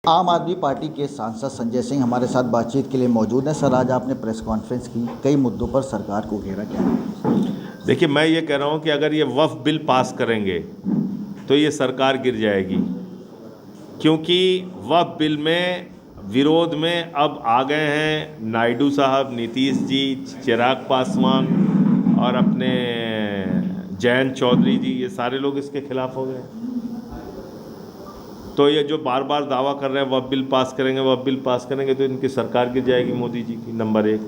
आम आदमी पार्टी के सांसद संजय सिंह हमारे साथ बातचीत के लिए मौजूद हैं। सर, आज आपने प्रेस कॉन्फ्रेंस की, कई मुद्दों पर सरकार को घेरा, क्या है? देखिए, मैं ये कह रहा हूँ कि अगर ये वक्फ बिल पास करेंगे तो ये सरकार गिर जाएगी, क्योंकि वक्फ बिल में विरोध में अब आ गए हैं नायडू साहब, नीतीश जी, चिराग पासवान और अपने जयंत चौधरी जी, ये सारे लोग इसके खिलाफ हो गए। तो ये जो बार बार दावा कर रहे हैं वक्फ बिल पास करेंगे, वक्फ बिल पास करेंगे, तो इनकी सरकार गिर जाएगी मोदी जी की, नंबर एक।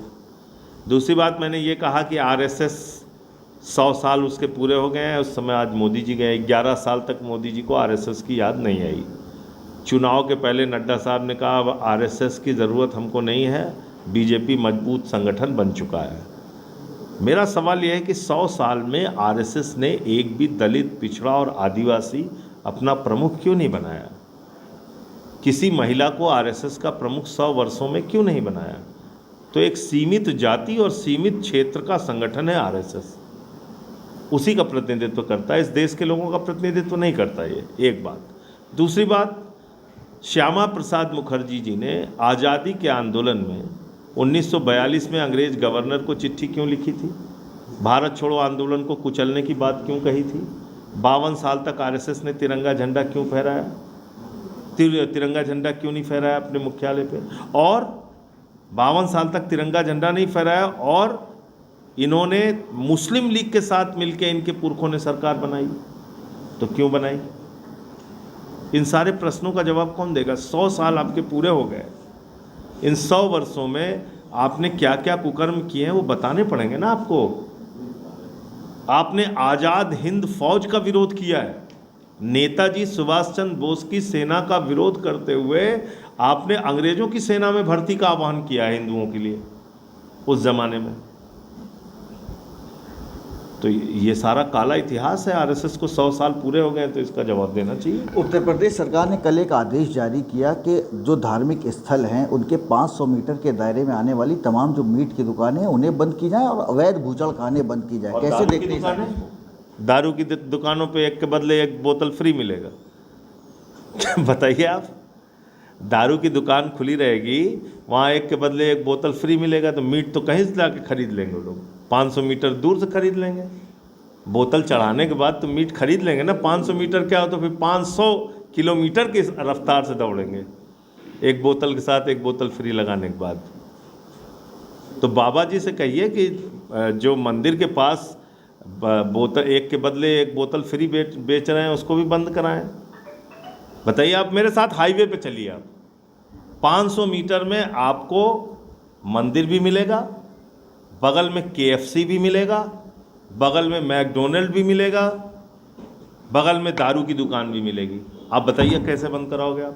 दूसरी बात, मैंने ये कहा कि आरएसएस 100 साल उसके पूरे हो गए हैं। उस समय आज मोदी जी गए, 11 साल तक मोदी जी को आरएसएस की याद नहीं आई। चुनाव के पहले नड्डा साहब ने कहा अब आरएसएस की ज़रूरत हमको नहीं है, बीजेपी मजबूत संगठन बन चुका है। मेरा सवाल यह है कि 100 साल में आरएसएस ने एक भी दलित, पिछड़ा और आदिवासी अपना प्रमुख क्यों नहीं बनाया? किसी महिला को आरएसएस का प्रमुख 100 वर्षों में क्यों नहीं बनाया? तो एक सीमित जाति और सीमित क्षेत्र का संगठन है आरएसएस, उसी का प्रतिनिधित्व करता है, इस देश के लोगों का प्रतिनिधित्व नहीं करता। ये एक बात। दूसरी बात, श्यामा प्रसाद मुखर्जी जी ने आज़ादी के आंदोलन में 1942 में अंग्रेज गवर्नर को चिट्ठी क्यों लिखी थी? भारत छोड़ो आंदोलन को कुचलने की बात क्यों कही थी? 52 साल तक आरएसएस ने तिरंगा झंडा क्यों फहराया? तिरंगा झंडा क्यों नहीं फहराया अपने मुख्यालय पे? और 52 साल तक तिरंगा झंडा नहीं फहराया और इन्होंने मुस्लिम लीग के साथ मिलकर इनके पुरखों ने सरकार बनाई, तो क्यों बनाई? इन सारे प्रश्नों का जवाब कौन देगा? 100 साल आपके पूरे हो गए, इन 100 वर्षों में आपने क्या क्या कुकर्म किए हैं वो बताने पड़ेंगे ना आपको। आपने आज़ाद हिंद फौज का विरोध किया है, नेताजी सुभाष चंद्र बोस की सेना का विरोध करते हुए आपने अंग्रेजों की सेना में भर्ती का आह्वान किया है हिंदुओं के लिए उस जमाने में। तो ये सारा काला इतिहास है। आरएसएस को 100 साल पूरे हो गए, तो इसका जवाब देना चाहिए। उत्तर प्रदेश सरकार ने कल एक आदेश जारी किया कि जो धार्मिक स्थल हैं उनके 500 मीटर के दायरे में आने वाली तमाम जो मीट की दुकानें हैं उन्हें बंद की जाए और अवैध भूचड़खाने बंद की जाए। कैसे देखते हैं? दारू की दुकानों पे एक के बदले एक बोतल फ्री मिलेगा। बताइए आप, दारू की दुकान खुली रहेगी, वहाँ एक के बदले एक बोतल फ्री मिलेगा, तो मीट तो कहीं से जाके खरीद लेंगे लोग, 500 मीटर दूर से खरीद लेंगे। बोतल चढ़ाने के बाद तो मीट खरीद लेंगे ना। 500 मीटर क्या हो तो फिर 500 किलोमीटर की रफ्तार से दौड़ेंगे एक बोतल के साथ, एक बोतल फ्री लगाने के बाद। तो बाबा जी से कहिए कि जो मंदिर के पास बोतल एक के बदले एक बोतल फ्री बेच रहे हैं उसको भी बंद कराएं। बताइए, आप मेरे साथ हाईवे पे चलिए, आप 500 मीटर में आपको मंदिर भी मिलेगा, बगल में केएफसी भी मिलेगा, बगल में मैकडोनल्ड भी मिलेगा, बगल में दारू की दुकान भी मिलेगी। आप बताइए कैसे बंद कराओगे आप?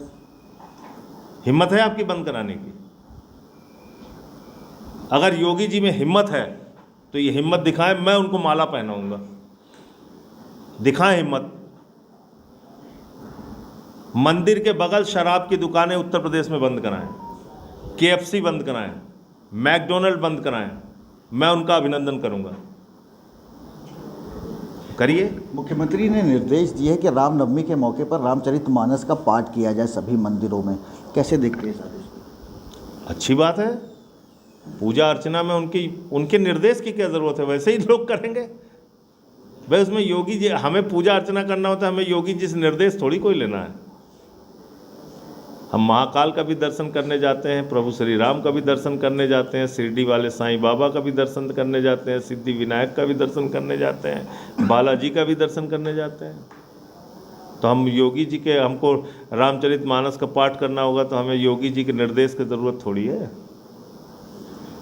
हिम्मत है आपकी बंद कराने की? अगर योगी जी में हिम्मत है तो ये हिम्मत दिखाएं, मैं उनको माला पहनाऊंगा। दिखाएं हिम्मत। मंदिर के बगल शराब की दुकानें उत्तर प्रदेश में बंद कराएं, केएफसी बंद कराएं, मैकडोनल्ड बंद कराएं, मैं उनका अभिनंदन करूंगा। करिए। मुख्यमंत्री ने निर्देश दिए है कि रामनवमी के मौके पर रामचरितमानस का पाठ किया जाए सभी मंदिरों में। कैसे देखते हैं? अच्छी बात है। पूजा अर्चना में उनके निर्देश की क्या ज़रूरत है? वैसे ही लोग करेंगे। भाई उसमें योगी जी, हमें पूजा अर्चना करना होता है, हमें योगी जी से निर्देश थोड़ी कोई लेना है। हम महाकाल का भी दर्शन करने जाते हैं, प्रभु श्री राम का भी दर्शन करने जाते हैं, शिरडी वाले साईं बाबा का भी दर्शन करने जाते हैं, सिद्धि विनायक का भी दर्शन करने जाते हैं, बालाजी का भी दर्शन करने जाते हैं। तो हम योगी जी के, हमको रामचरितमानस का पाठ करना होगा तो हमें योगी जी के निर्देश की ज़रूरत थोड़ी है।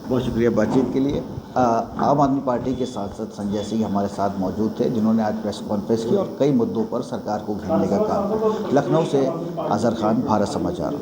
बहुत शुक्रिया बातचीत के लिए। आम आदमी पार्टी के सांसद संजय सिंह हमारे साथ मौजूद थे, जिन्होंने आज प्रेस कॉन्फ्रेंस की और कई मुद्दों पर सरकार को घेरने का काम किया। लखनऊ से अजहर खान, भारत समाचार।